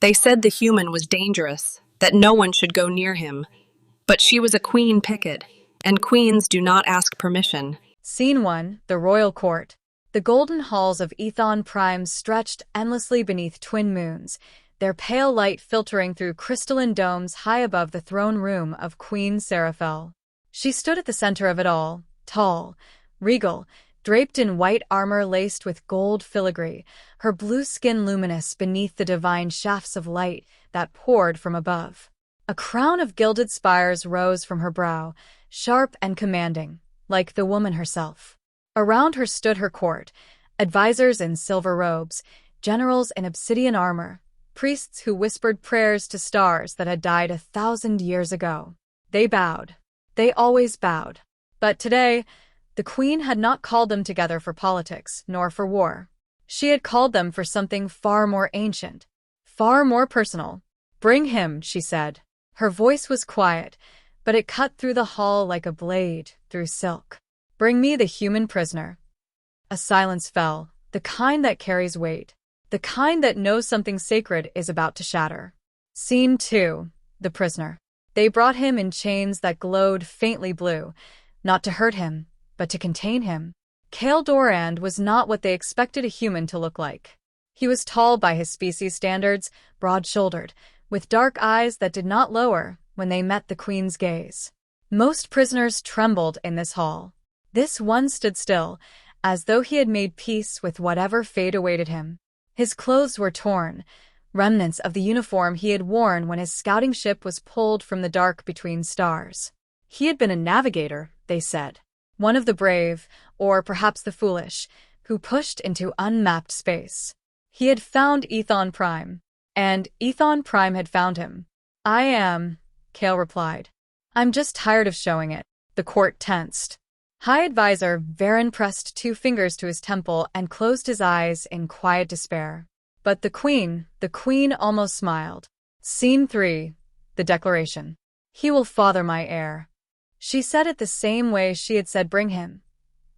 They said the human was dangerous, that no one should go near him. But she was a queen picket, and queens do not ask permission. Scene 1, the royal court. The golden halls of Ethon Prime stretched endlessly beneath twin moons, their pale light filtering through crystalline domes high above the throne room of Queen Seraphel. She stood at the center of it all, tall, regal, draped in white armor laced with gold filigree, her blue skin luminous beneath the divine shafts of light that poured from above. A crown of gilded spires rose from her brow, sharp and commanding, like the woman herself. Around her stood her court, advisors in silver robes, generals in obsidian armor, priests who whispered prayers to stars that had died 1,000 years ago. They bowed. They always bowed. But today, the queen had not called them together for politics, nor for war. She had called them for something far more ancient, far more personal. "Bring him," she said. Her voice was quiet, but it cut through the hall like a blade through silk. "Bring me the human prisoner." A silence fell, the kind that carries weight, the kind that knows something sacred is about to shatter. Scene 2, the prisoner. They brought him in chains that glowed faintly blue, not to hurt him, but to contain him. Cale Dorand was not what they expected a human to look like. He was tall by his species standards, broad-shouldered, with dark eyes that did not lower when they met the queen's gaze. Most prisoners trembled in this hall. This one stood still, as though he had made peace with whatever fate awaited him. His clothes were torn, remnants of the uniform he had worn when his scouting ship was pulled from the dark between stars. He had been a navigator, they said. One of the brave, or perhaps the foolish, who pushed into unmapped space. He had found Ethon Prime, and Ethon Prime had found him. "I am," Cale replied. "I'm just tired of showing it." The court tensed. High Advisor Varen pressed 2 fingers to his temple and closed his eyes in quiet despair. But the queen almost smiled. Scene 3, the declaration. "He will father my heir." She said it the same way she had said bring him.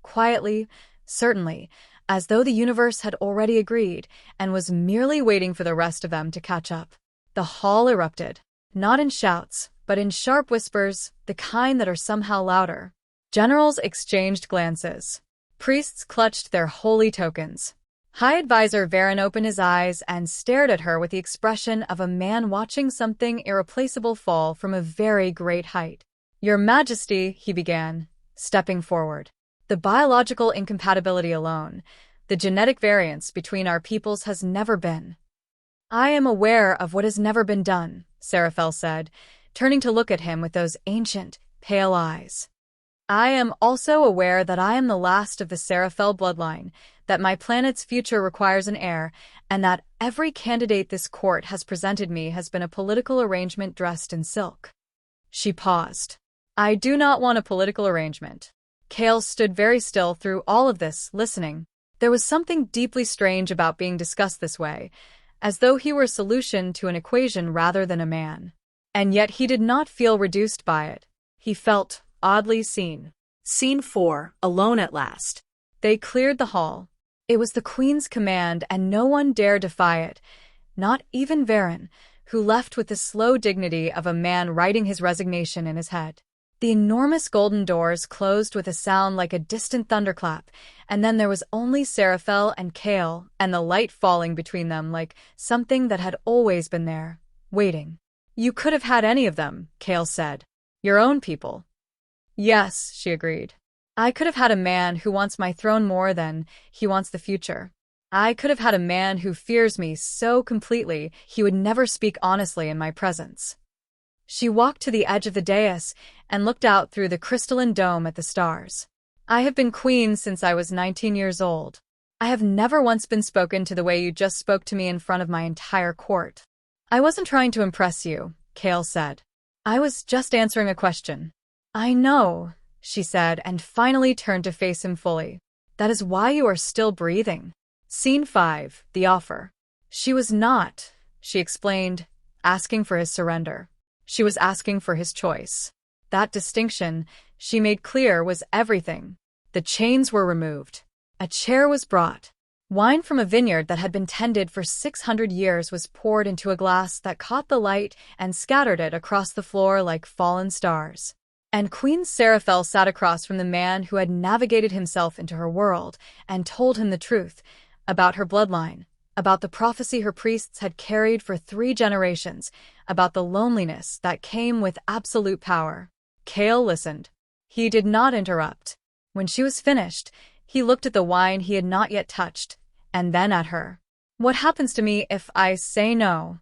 Quietly, certainly, as though the universe had already agreed and was merely waiting for the rest of them to catch up. The hall erupted, not in shouts, but in sharp whispers, the kind that are somehow louder. Generals exchanged glances. Priests clutched their holy tokens. High Advisor Varen opened his eyes and stared at her with the expression of a man watching something irreplaceable fall from a very great height. "Your Majesty," he began, stepping forward. "The biological incompatibility alone, the genetic variance between our peoples has never been." "I am aware of what has never been done," Seraphel said, turning to look at him with those ancient, pale eyes. "I am also aware that I am the last of the Seraphel bloodline, that my planet's future requires an heir, and that every candidate this court has presented me has been a political arrangement dressed in silk." She paused. "I do not want a political arrangement." Cale stood very still through all of this, listening. There was something deeply strange about being discussed this way, as though he were a solution to an equation rather than a man. And yet he did not feel reduced by it. He felt oddly seen. Scene 4, alone at last. They cleared the hall. It was the queen's command, and no one dared defy it, not even Varen, who left with the slow dignity of a man writing his resignation in his head. The enormous golden doors closed with a sound like a distant thunderclap, and then there was only Seraphel and Cale, and the light falling between them like something that had always been there, waiting. "You could have had any of them," Cale said. "Your own people." "Yes," she agreed. "I could have had a man who wants my throne more than he wants the future. I could have had a man who fears me so completely he would never speak honestly in my presence." She walked to the edge of the dais and looked out through the crystalline dome at the stars. "I have been queen since I was 19 years old. I have never once been spoken to the way you just spoke to me in front of my entire court." "I wasn't trying to impress you," Cale said. "I was just answering a question." "I know," she said, and finally turned to face him fully. "That is why you are still breathing." Scene 5, the offer. She was not, she explained, asking for his surrender. She was asking for his choice. That distinction, she made clear, was everything. The chains were removed. A chair was brought. Wine from a vineyard that had been tended for 600 years was poured into a glass that caught the light and scattered it across the floor like fallen stars. And Queen Seraphel sat across from the man who had navigated himself into her world and told him the truth about her bloodline, about the prophecy her priests had carried for 3 generations, about the loneliness that came with absolute power. Kale listened. He did not interrupt. When she was finished, he looked at the wine he had not yet touched, and then at her. "What happens to me if I say no?"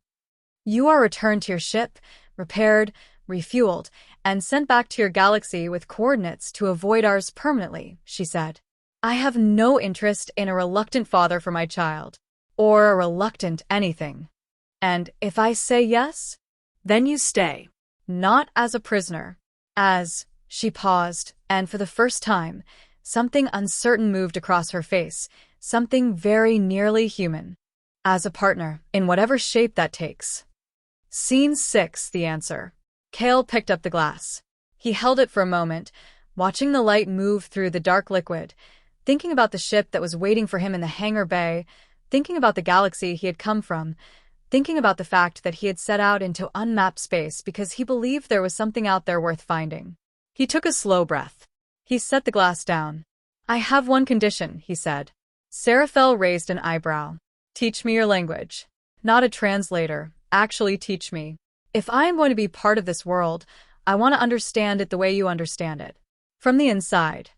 "You are returned to your ship, repaired, refueled, and sent back to your galaxy with coordinates to avoid ours permanently," she said. "I have no interest in a reluctant father for my child, or a reluctant anything. And if I say yes, then you stay. Not as a prisoner. As—" She paused, and for the first time, something uncertain moved across her face, something very nearly human. "As a partner, in whatever shape that takes." Scene 6, the answer. Kale picked up the glass. He held it for a moment, watching the light move through the dark liquid, thinking about the ship that was waiting for him in the hangar bay, thinking about the galaxy he had come from, thinking about the fact that he had set out into unmapped space because he believed there was something out there worth finding. He took a slow breath. He set the glass down. "I have one condition," he said. Seraphel raised an eyebrow. "Teach me your language. Not a translator. Actually teach me. If I am going to be part of this world, I want to understand it the way you understand it. From the inside."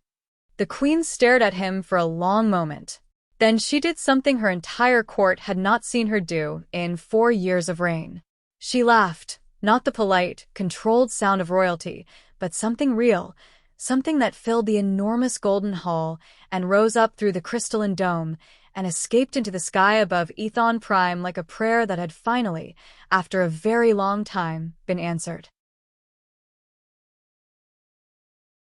The queen stared at him for a long moment. Then she did something her entire court had not seen her do in 4 years of reign. She laughed, not the polite, controlled sound of royalty, but something real, something that filled the enormous golden hall and rose up through the crystalline dome and escaped into the sky above Ethon Prime like a prayer that had finally, after a very long time, been answered.